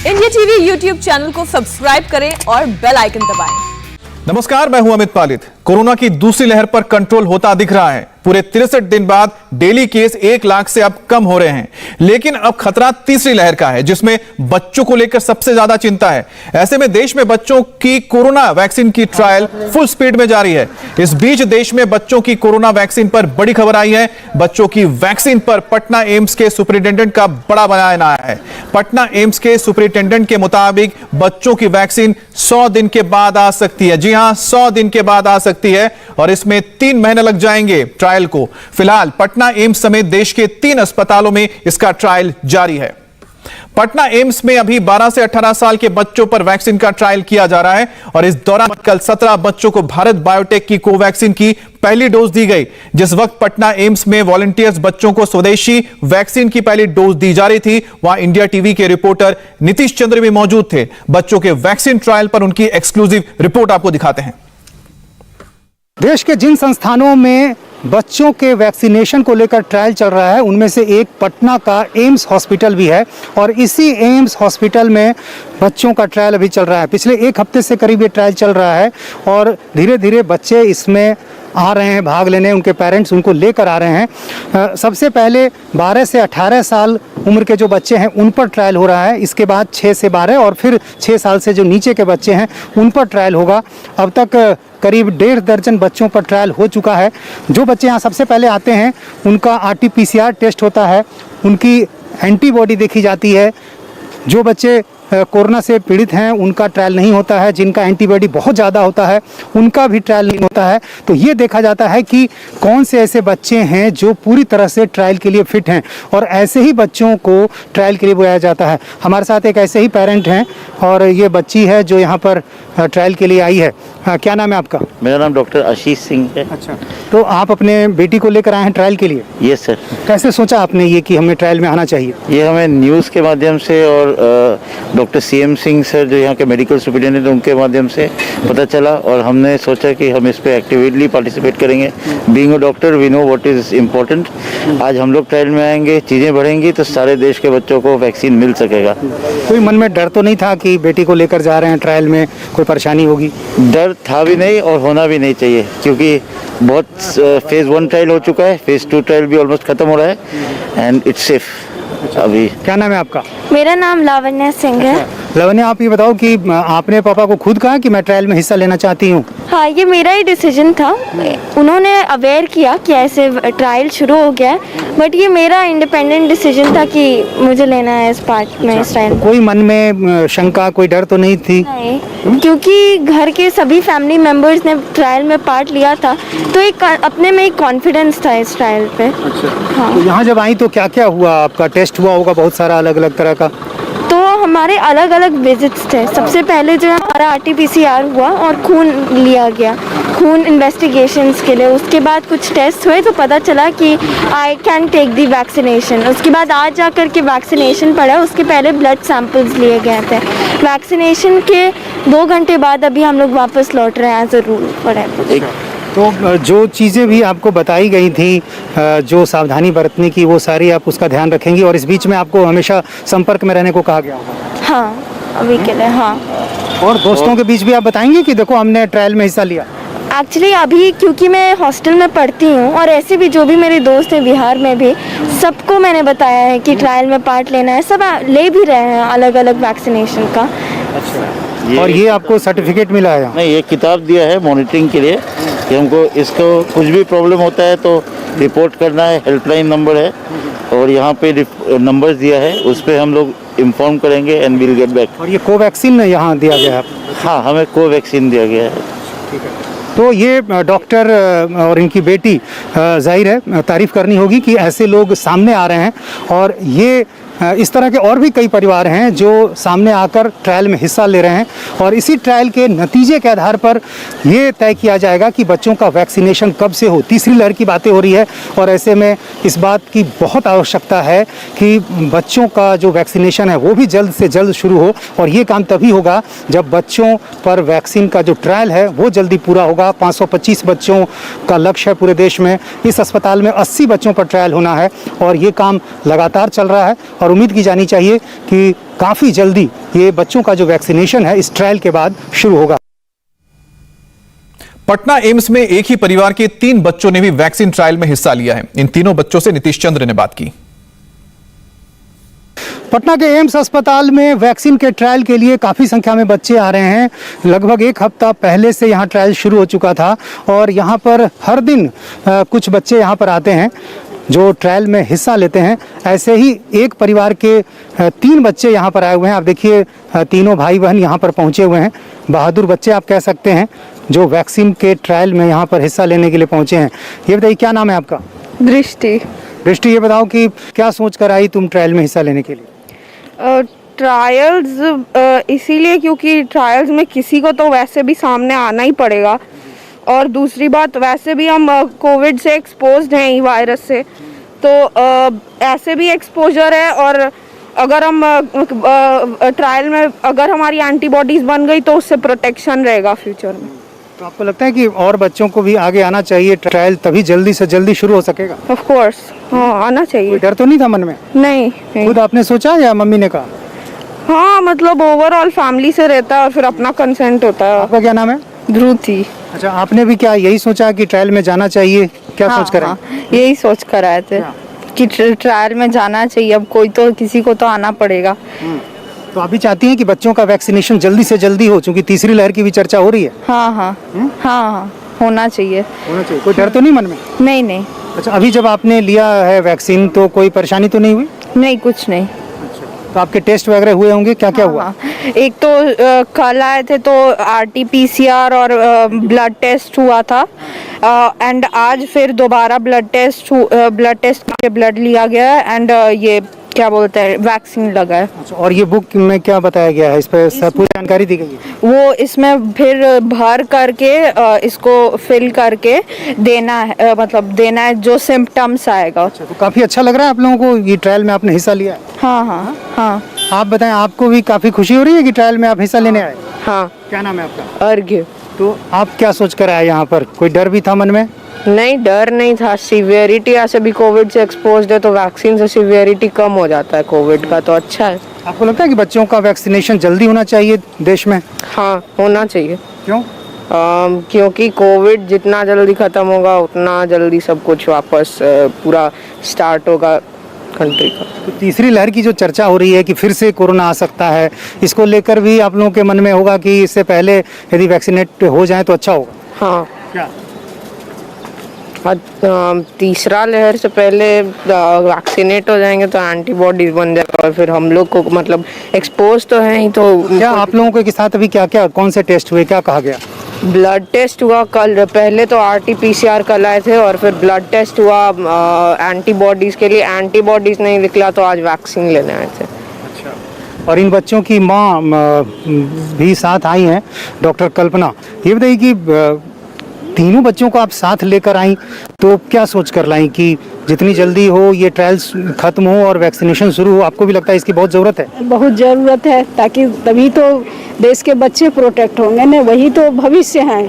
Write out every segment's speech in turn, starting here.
India TV YouTube channel को subscribe करें और बेल आइकन दबाएं। नमस्कार, मैं हूं अमित पालित। कोरोना की दूसरी लहर पर कंट्रोल होता दिख रहा है। पूरे 63 दिन बाद डेली केस 1 लाख से अब कम हो रहे हैं, लेकिन अब खतरा तीसरी लहर का है, जिसमें बच्चों को लेकर सबसे ज्यादा चिंता है। ऐसे में देश में बच्चों की कोरोना वैक्सीन की ट्रायल फुल स्पीड में जारी है। इस बीच देश में बच्चों की कोरोना वैक्सीन पर बड़ी खबर आई है। बच्चों की वैक्सीन पर पटना एम्स के सुपरिटेंडेंट का बड़ा बयान आया है। पटना एम्स के सुपरिटेंडेंट के मुताबिक बच्चों की वैक्सीन 100 दिन के बाद आ सकती है। जी हां, 100 दिन के बाद आ सकती है और इसमें 3 महीने लग जाएंगे ट्रायल को। फिलहाल पटना एम्स समेत देश के 3 अस्पतालों में इसका ट्रायल जारी है। पटना एम्स में अभी 12 से 18 साल के बच्चों पर वैक्सीन का ट्रायल किया जा रहा है और इस दौरान कल 17 बच्चों को भारत बायोटेक की कोवैक्सीन की पहली डोज दी गई। जिस वक्त पटना एम्स में वॉलंटियर्स बच्चों को स्वदेशी वैक्सीन की पहली डोज दी जा रही थी, वहां इंडिया टीवी के रिपोर्टर नीतीश चंद्र भी मौजूद थे। बच्चों के वैक्सीन ट्रायल पर उनकी एक्सक्लूसिव रिपोर्ट आपको दिखाते हैं। देश के जिन संस्थानों में बच्चों के वैक्सीनेशन को लेकर ट्रायल चल रहा है, उनमें से एक पटना का एम्स हॉस्पिटल भी है और इसी एम्स हॉस्पिटल में बच्चों का ट्रायल अभी चल रहा है। पिछले 1 हफ्ते से करीब ये ट्रायल चल रहा है और धीरे धीरे बच्चे इसमें आ रहे हैं भाग लेने, उनके पेरेंट्स उनको लेकर आ रहे हैं। सबसे पहले 12 से 18 साल उम्र के जो बच्चे हैं उन पर ट्रायल हो रहा है। इसके बाद 6 से 12 और फिर 6 साल से जो नीचे के बच्चे हैं उन पर ट्रायल होगा। अब तक करीब 1.5 दर्जन बच्चों पर ट्रायल हो चुका है। जो बच्चे यहाँ सबसे पहले आते हैं उनका RT-PCR टेस्ट होता है, उनकी एंटीबॉडी देखी जाती है। जो बच्चे कोरोना से पीड़ित हैं उनका ट्रायल नहीं होता है, जिनका एंटीबॉडी बहुत ज़्यादा होता है उनका भी ट्रायल नहीं होता है। तो ये देखा जाता है कि कौन से ऐसे बच्चे हैं जो पूरी तरह से ट्रायल के लिए फिट हैं और ऐसे ही बच्चों को ट्रायल के लिए बुलाया जाता है। हमारे साथ एक ऐसे ही पेरेंट हैं और ये बच्ची है जो यहाँ पर ट्रायल के लिए आई है। क्या नाम है आपका? मेरा नाम डॉक्टर आशीष सिंह है। अच्छा, तो आप अपने बेटी को लेकर आए हैं ट्रायल के लिए? Yes sir. कैसे सोचा आपने ये कि हमें ट्रायल में आना चाहिए? ये हमें न्यूज़ के माध्यम से और डॉक्टर CM सिंह सर जो यहाँ के मेडिकल सुपरिटेंडेंट उनके माध्यम से पता चला और हमने सोचा कि हम इस पे एक्टिवली पार्टिसिपेट करेंगे। Being a doctor we know what is important. आज हम लोग ट्रायल में आएंगे, चीज़ें बढ़ेंगी तो सारे देश के बच्चों को वैक्सीन मिल सकेगा। कोई मन में डर तो नहीं था कि बेटी को लेकर जा रहे हैं ट्रायल में, कोई परेशानी होगी? डर था भी नहीं और होना भी नहीं चाहिए, क्योंकि बहुत फेज़ 1 ट्रायल हो चुका है, फेज़ 2 ट्रायल भी ऑलमोस्ट खत्म हो रहा है एंड इट्स सेफ। अभी क्या नाम है आपका? मेरा नाम लावण्या सिंह है। लावण्या, आप ये बताओ कि आपने पापा को खुद कहा कि मैं ट्रायल में हिस्सा लेना चाहती हूँ? हाँ, ये मेरा ही डिसीजन था। उन्होंने अवेयर किया कि ऐसे ट्रायल शुरू हो गया है, बट ये मेरा इंडिपेंडेंट डिसीजन था कि मुझे लेना है इस पार्ट में, इस ट्रायल। कोई मन में शंका, कोई डर तो नहीं थी? नहीं, क्योंकि घर के सभी फैमिली मेंबर्स ने ट्रायल में पार्ट लिया था, तो एक अपने में एक कॉन्फिडेंस था इस ट्रायल पे। हाँ। तो यहाँ जब आई तो क्या क्या हुआ? आपका टेस्ट हुआ होगा बहुत सारा अलग अलग तरह का? तो हमारे अलग अलग विजिट्स थे। सबसे पहले जो हमारा RT-PCR हुआ और खून लिया गया, खून इन्वेस्टिगेशंस के लिए। उसके बाद कुछ टेस्ट हुए तो पता चला कि I can take the vaccination. उसके बाद आज जाकर के वैक्सीनेशन पड़ा। उसके पहले ब्लड सैंपल्स लिए गए थे। वैक्सीनेशन के 2 घंटे बाद अभी हम लोग वापस लौट रहे हैं as a rule for everything. तो जो चीज़ें भी आपको बताई गई थी, जो सावधानी बरतने की, वो सारी आप उसका ध्यान रखेंगी और इस बीच में आपको हमेशा संपर्क में रहने को कहा गया होगा? हाँ, अभी के लिए हाँ। और दोस्तों के बीच भी आप बताएंगे कि देखो हमने ट्रायल में हिस्सा लिया? एक्चुअली अभी क्योंकि मैं हॉस्टल में पढ़ती हूँ और ऐसे भी जो भी मेरे दोस्त हैं बिहार में भी, सबको मैंने बताया है कि ट्रायल में पार्ट लेना है। सब ले भी रहे हैं अलग अलग वैक्सीनेशन का। अच्छा, और ये आपको सर्टिफिकेट मिला है? नहीं, ये किताब दिया है मॉनिटरिंग के लिए कि हमको इसको कुछ भी प्रॉब्लम होता है तो रिपोर्ट करना है। हेल्पलाइन नंबर है और यहाँ पे नंबर दिया है, उस पर हम लोग इन्फॉर्म करेंगे एंड विल गेट बैक। और ये कोवैक्सीन यहाँ दिया गया है? हाँ, हमें कोवैक्सीन दिया गया है। ठीक है। तो ये डॉक्टर और इनकी बेटी, जाहिर है तारीफ़ करनी होगी कि ऐसे लोग सामने आ रहे हैं और ये इस तरह के और भी कई परिवार हैं जो सामने आकर ट्रायल में हिस्सा ले रहे हैं और इसी ट्रायल के नतीजे के आधार पर ये तय किया जाएगा कि बच्चों का वैक्सीनेशन कब से हो। तीसरी लहर की बातें हो रही है और ऐसे में इस बात की बहुत आवश्यकता है कि बच्चों का जो वैक्सीनेशन है वो भी जल्द से जल्द शुरू हो और ये काम तभी होगा जब बच्चों पर वैक्सीन का जो ट्रायल है वो जल्दी पूरा होगा। 525 बच्चों का लक्ष्य है पूरे देश में। इस अस्पताल में 80 बच्चों पर ट्रायल होना है और ये काम लगातार चल रहा है और उम्मीद की जानी चाहिए कि काफ़ी जल्दी ये बच्चों का जो वैक्सीनेशन है इस ट्रायल के बाद शुरू होगा। पटना एम्स में एक ही परिवार के 3 बच्चों ने भी वैक्सीन ट्रायल में हिस्सा लिया है। इन तीनों बच्चों से नीतीश चंद्र ने बात की। पटना के एम्स अस्पताल में वैक्सीन के ट्रायल के लिए काफ़ी संख्या में बच्चे आ रहे हैं। लगभग एक हफ्ता पहले से यहाँ ट्रायल शुरू हो चुका था और यहाँ पर हर दिन कुछ बच्चे यहाँ पर आते हैं जो ट्रायल में हिस्सा लेते हैं। ऐसे ही एक परिवार के 3 बच्चे यहाँ पर आए हुए हैं। आप देखिए तीनों भाई बहन यहाँ पर पहुँचे हुए हैं। बहादुर बच्चे आप कह सकते हैं जो वैक्सीन के ट्रायल में यहाँ पर हिस्सा लेने के लिए पहुँचे हैं। ये बताइए क्या नाम है आपका? दृष्टि। दृष्टि, ये बताओ कि क्या सोच कर आई तुम ट्रायल में हिस्सा लेने के लिए? ट्रायल्स इसीलिए क्योंकि ट्रायल्स में किसी को तो वैसे भी सामने आना ही पड़ेगा और दूसरी बात वैसे भी हम कोविड से एक्सपोज्ड हैं, ई वायरस से, तो ऐसे भी एक्सपोजर है और अगर हम ट्रायल में अगर हमारी एंटीबॉडीज बन गई तो उससे प्रोटेक्शन रहेगा फ्यूचर में। तो आपको लगता है कि और बच्चों को भी आगे आना चाहिए, ट्रायल तभी जल्दी से जल्दी शुरू हो सकेगा? ऑफ कोर्स, हाँ आना चाहिए। कोई डर तो नहीं था मन में? नहीं। खुद आपने सोचा या मम्मी ने कहा? हाँ मतलब ओवरऑल फैमिली से रहता है और फिर अपना कंसेंट होता है। आपका क्या नाम है? ध्रुति। अच्छा, आपने भी क्या यही सोचा कि ट्रायल में जाना चाहिए? क्या सोच कर आए? यही सोच कर आए थे कि ट्रायल में जाना चाहिए। अब कोई तो किसी को तो आना पड़ेगा। तो आप भी चाहती हैं कि बच्चों का वैक्सीनेशन जल्दी से जल्दी हो, क्योंकि तीसरी लहर की भी चर्चा हो रही है? हाँ, होना चाहिए। कोई डर तो नहीं मन में? नहीं। अच्छा, अभी जब आपने लिया है वैक्सीन तो कोई परेशानी तो नहीं हुई? नहीं, कुछ नहीं। तो आपके टेस्ट वगैरह हुए होंगे, क्या हुआ? एक तो कल आए थे तो RT-PCR और ब्लड टेस्ट हुआ था एंड आज फिर दोबारा ब्लड टेस्ट के ब्लड लिया गया एंड ये क्या बोलते हैं वैक्सीन लगा है। अच्छा, और ये बुक में क्या बताया गया है? इस पर सब पूरी जानकारी दी गई है? वो इसमें फिर भर करके इसको फिल करके देना है, मतलब देना है जो सिम्टम्स आएगा। अच्छा, तो काफी अच्छा लग रहा है आप लोगों को ये ट्रायल में आपने हिस्सा लिया? हाँ। आप बताएं, आपको भी काफी खुशी हो रही है कि ट्रायल में आप हिस्सा लेने आए? हाँ। क्या नाम है आपका? अर्घ्य। तो आप क्या सोच कर आए यहाँ पर? कोई डर भी था मन में? नहीं, डर नहीं था। सीवियरिटी ऐसे भी कोविड से एक्सपोज्ड है तो वैक्सीन से सीवियरिटी कम हो जाता है कोविड का, तो अच्छा है। आपको लगता है कि बच्चों का वैक्सीनेशन जल्दी होना चाहिए देश में? हाँ, होना चाहिए। क्यों? क्योंकि कोविड जितना जल्दी खत्म होगा उतना जल्दी सब कुछ वापस पूरा स्टार्ट होगा कंट्री का। तो तीसरी लहर की जो चर्चा हो रही है कि फिर से कोरोना आ सकता है, इसको लेकर भी आप लोगों के मन में होगा कि इससे पहले यदि वैक्सीनेट हो जाए तो अच्छा होगा? हाँ। क्या? तीसरा लहर से पहले वैक्सीनेट हो जाएंगे तो एंटीबॉडीज बन जाएगा और फिर हम लोग को मतलब एक्सपोज तो है ही। तो क्या आप लोगों के साथ अभी क्या कौन से टेस्ट हुए, क्या कहा गया? ब्लड टेस्ट हुआ कल, पहले तो RT-PCR कल आए थे और फिर ब्लड टेस्ट हुआ एंटीबॉडीज के लिए। एंटीबॉडीज नहीं निकला तो आज वैक्सीन लेने आए थे। अच्छा, और इन बच्चों की माँ भी साथ आई हैं, डॉक्टर कल्पना। ये बताइए कि तीनों बच्चों को आप साथ लेकर आई तो क्या सोच कर लाई कि जितनी जल्दी हो ये ट्रायल्स खत्म हो और वैक्सीनेशन शुरू हो? आपको भी लगता है इसकी बहुत ज़रूरत है? बहुत ज़रूरत है, ताकि तभी तो देश के बच्चे प्रोटेक्ट होंगे ना। वही तो भविष्य हैं,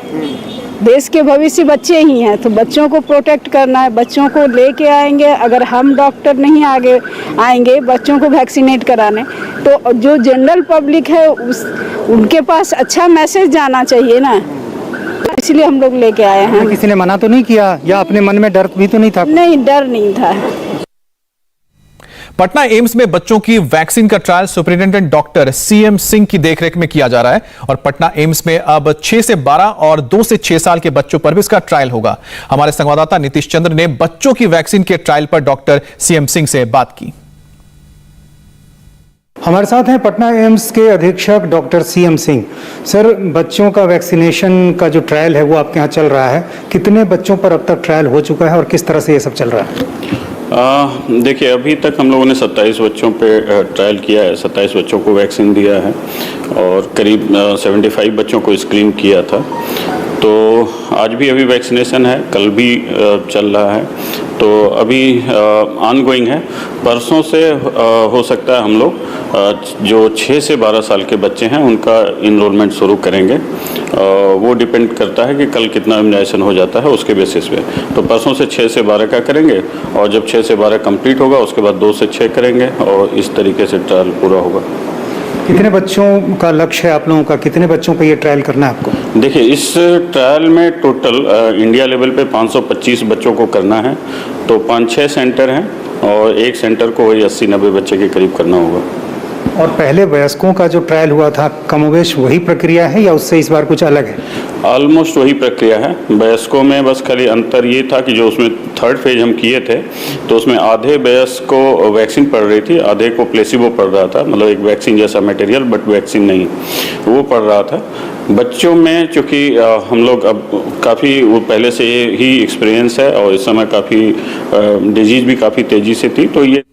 देश के भविष्य बच्चे ही हैं, तो बच्चों को प्रोटेक्ट करना है। बच्चों को लेके आएंगे, अगर हम डॉक्टर नहीं आगे आएंगे बच्चों को वैक्सीनेट कराने तो जो जनरल पब्लिक है उनके पास अच्छा मैसेज जाना चाहिए ना, इसलिए हम लोग लेके आए हैं। किसी ने मना तो नहीं किया या अपने मन में डर भी तो नहीं था? नहीं, डर नहीं था। पटना एम्स में बच्चों की वैक्सीन का trial superintendent doctor CM Singh की देखरेख में किया जा रहा है और पटना एम्स में अब 6 से 12 और 2 से 6 साल के बच्चों पर भी इसका ट्रायल होगा। हमारे संवाददाता नीतीश चंद्र ने बच्चों की वैक्सीन के ट्रायल पर डॉक्टर CM सिंह से बात की। हमारे साथ हैं पटना एम्स के अधीक्षक डॉक्टर CM सिंह। सर, बच्चों का वैक्सीनेशन का जो ट्रायल है वो आपके यहाँ चल रहा है, कितने बच्चों पर अब तक ट्रायल हो चुका है और किस तरह से ये सब चल रहा है? देखिए, अभी तक हम लोगों ने 27 बच्चों पे ट्रायल किया है, 27 बच्चों को वैक्सीन दिया है और करीब 75 बच्चों को स्क्रीन किया था तो आज भी अभी वैक्सीनेशन है, कल भी चल रहा है, तो अभी ऑनगोइंग है। परसों से हो सकता है हम लोग जो 6 से 12 साल के बच्चे हैं उनका इनरोलमेंट शुरू करेंगे। वो डिपेंड करता है कि कल कितना इम्यूनाइजेशन हो जाता है उसके बेसिस पे। तो परसों से 6 से 12 का करेंगे और जब 6 से 12 कंप्लीट होगा उसके बाद 2 से 6 करेंगे और इस तरीके से ट्रायल पूरा होगा। कितने बच्चों का लक्ष्य है आप लोगों का, कितने बच्चों पे ये ट्रायल करना है आपको? देखिए, इस ट्रायल में टोटल इंडिया लेवल पे 525 बच्चों को करना है, तो 5-6 सेंटर हैं और एक सेंटर को वही 80-90 बच्चे के करीब करना होगा। और पहले वयस्कों का जो ट्रायल हुआ था कमोवेश वही प्रक्रिया है या उससे इस बार कुछ अलग है? ऑलमोस्ट वही प्रक्रिया है। वयस्कों में बस खाली अंतर ये था कि जो उसमें 3rd फेज हम किए थे तो उसमें आधे वयस्क को वैक्सीन पड़ रही थी, आधे को प्लेसिबो पड़ रहा था, मतलब एक वैक्सीन जैसा मटेरियल बट वैक्सीन नहीं, वो पड़ रहा था। बच्चों में चूँकि हम लोग अब काफ़ी वो पहले से ही एक्सपीरियंस है और इस समय काफ़ी डिजीज़ भी काफ़ी तेज़ी से थी, तो ये।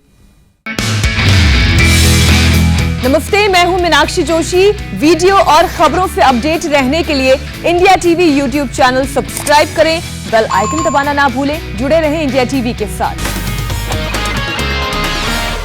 नमस्ते, मैं हूं मीनाक्षी जोशी। वीडियो और खबरों से अपडेट रहने के लिए India TV YouTube channel subscribe करें, बेल आइकन दबाना ना भूलें। जुड़े रहें इंडिया टीवी के साथ।